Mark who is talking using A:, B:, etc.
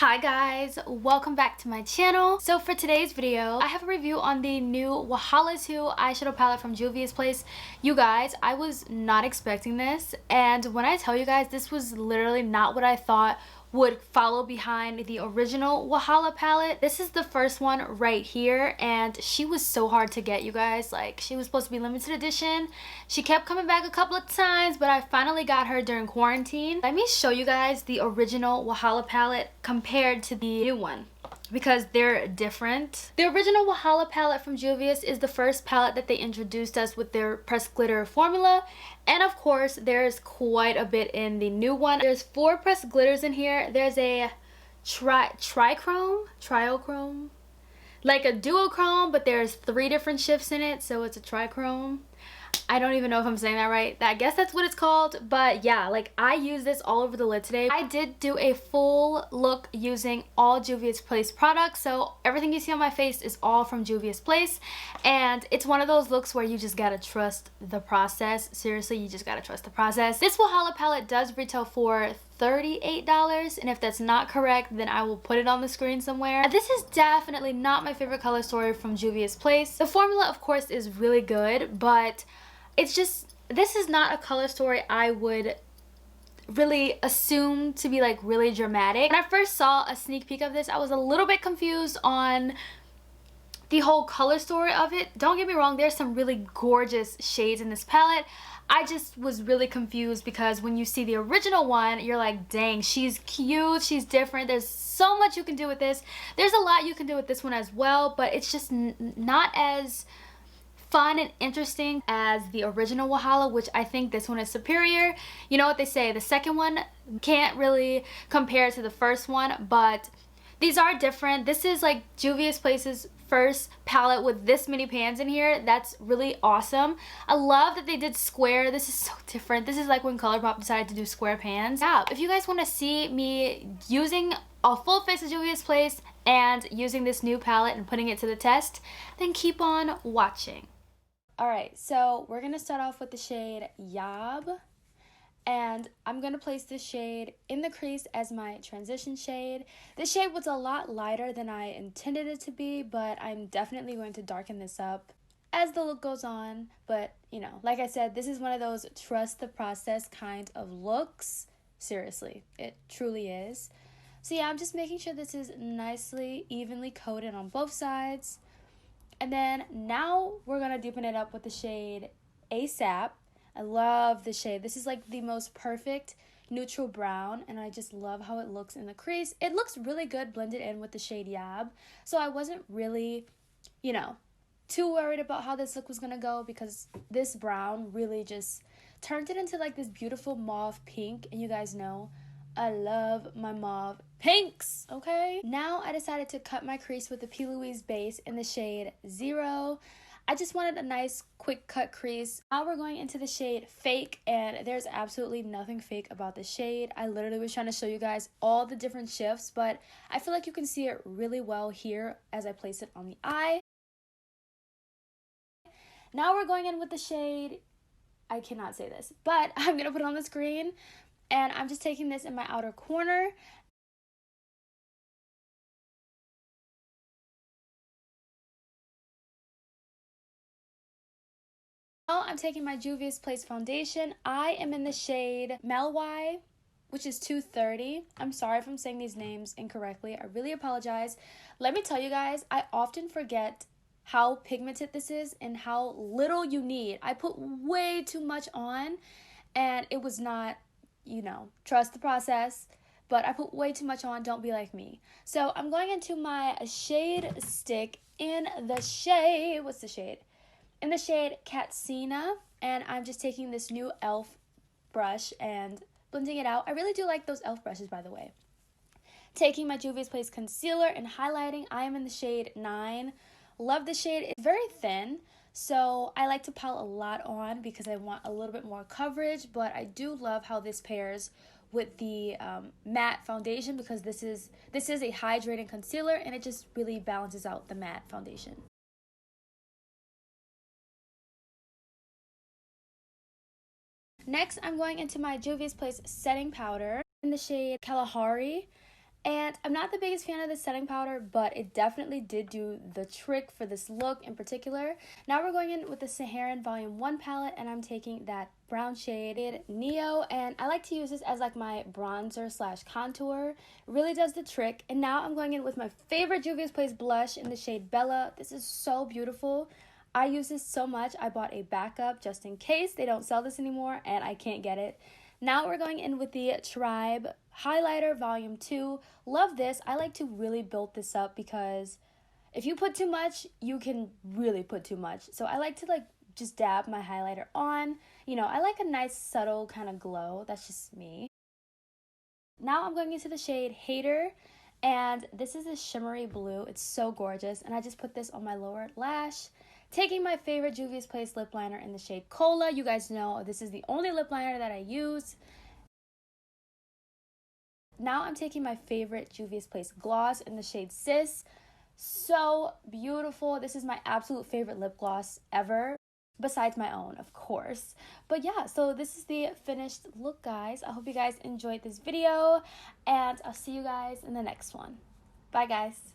A: Hi guys, welcome back to my channel. So for today's video, I have a review on the new Wahala 2 eyeshadow palette from Juvia'S. You guys, I was not expecting this, and when I tell you guys, this was literally not what I thought would follow behind the original Wahala palette. This is the first one right here, and she was so hard to get, you guys. Like, she was supposed to be limited edition. She kept coming back a couple of times, but I finally got her during quarantine. Let me show you guys the original Wahala palette compared to the new one, because they're different. The original Wahala palette from Juvia'S is the first palette that they introduced us with their pressed glitter formula, and of course there's quite a bit in the new one. There's 4 pressed glitters in here. There's a triochrome, like a duochrome, but there's 3 different shifts in it, so it's a trichrome. I don't even know if I'm saying that right. I guess that's what it's called. But yeah, like, I use this all over the lid today. I did do a full look using all Juvia'S products, so everything you see on my face is all from Juvia'S, and it's one of those looks where you just gotta trust the process. Seriously, you just gotta trust the process. This Wahala palette does retail for $38, and if that's not correct, then I will put it on the screen somewhere. This is definitely not my favorite color story from Juvia'S. The formula, of course, is really good, but it's just, this is not a color story I would really assume to be like really dramatic. When I first saw a sneak peek of this, I was a little bit confused on the whole color story of it. Don't get me wrong, there's some really gorgeous shades in this palette. I just was really confused because when you see the original one, you're like, dang, she's cute, she's different, there's so much you can do with this. There's a lot you can do with this one as well, but it's just not as fun and interesting as the original Wahala, which I think this one is superior. You know what they say, the second one can't really compare to the first one, but these are different. This is like Juvia'S' first palette with this many pans in here. That's really awesome. I love that they did square. This is so different. This is like when ColourPop decided to do square pans. Yeah, if you guys want to see me using a full face of Juvia'S and using this new palette and putting it to the test, then keep on watching. Alright, so we're going to start off with the shade Yob, and I'm going to place this shade in the crease as my transition shade. This shade was a lot lighter than I intended it to be, but I'm definitely going to darken this up as the look goes on. But, you know, like I said, this is one of those trust the process kind of looks. Seriously, it truly is. So yeah, I'm just making sure this is nicely, evenly coated on both sides. And then now we're going to deepen it up with the shade ASAP. I love the shade. This is like the most perfect neutral brown, and I just love how it looks in the crease. It looks really good blended in with the shade Yob. So I wasn't really, you know, too worried about how this look was going to go, because this brown really just turned it into like this beautiful mauve pink. And you guys know I love my mauve pinks, okay? Now I decided to cut my crease with the P. Louise base in the shade 0. I just wanted a nice quick cut crease. Now we're going into the shade Fake, and there's absolutely nothing fake about the shade. I literally was trying to show you guys all the different shifts, but I feel like you can see it really well here as I place it on the eye. Now we're going in with the shade, I cannot say this, but I'm going to put it on the screen. And I'm just taking this in my outer corner. Now I'm taking my Juvia'S foundation. I am in the shade Melwai, which is 230. I'm sorry if I'm saying these names incorrectly. I really apologize. Let me tell you guys, I often forget how pigmented this is and how little you need. I put way too much on, and it was not, you know, trust the process, but I put way too much on. Don't be like me. So I'm going into my shade stick in the shade, what's the shade? In the shade Katsina, and I'm just taking this new e.l.f. brush and blending it out. I really do like those e.l.f. brushes, by the way. Taking my Juvia'S concealer and highlighting. I am in the shade 9. Love the shade. It's very thin, so I like to pile a lot on because I want a little bit more coverage, but I do love how this pairs with the matte foundation, because this is a hydrating concealer, and it just really balances out the matte foundation. Next, I'm going into my Juvia'S setting powder in the shade Kalahari, And I'm not the biggest fan of this setting powder, but it definitely did do the trick for this look in particular. Now we're going in with the Saharan Volume 1 palette, and I'm taking that brown shade Neo, and I like to use this as like my bronzer slash contour. It really does the trick. And now I'm going in with my favorite Juvia's Place blush in the shade Bella. This is so beautiful. I use this so much, I bought a backup just in case they don't sell this anymore and I can't get it. Now we're going in with the Tribe Highlighter Volume 2. Love this. I like to really build this up because if you put too much, you can really put too much. So I like to like just dab my highlighter on. You know, I like a nice subtle kind of glow. That's just me. Now I'm going into the shade Hater. And this is a shimmery blue. It's so gorgeous. And I just put this on my lower lash. Taking my favorite Juvia's Place lip liner in the shade Cola. You guys know this is the only lip liner that I use. Now I'm taking my favorite Juvia's Place gloss in the shade Sis. So beautiful. This is my absolute favorite lip gloss ever. Besides my own, of course. But yeah, so this is the finished look, guys. I hope you guys enjoyed this video. And I'll see you guys in the next one. Bye, guys.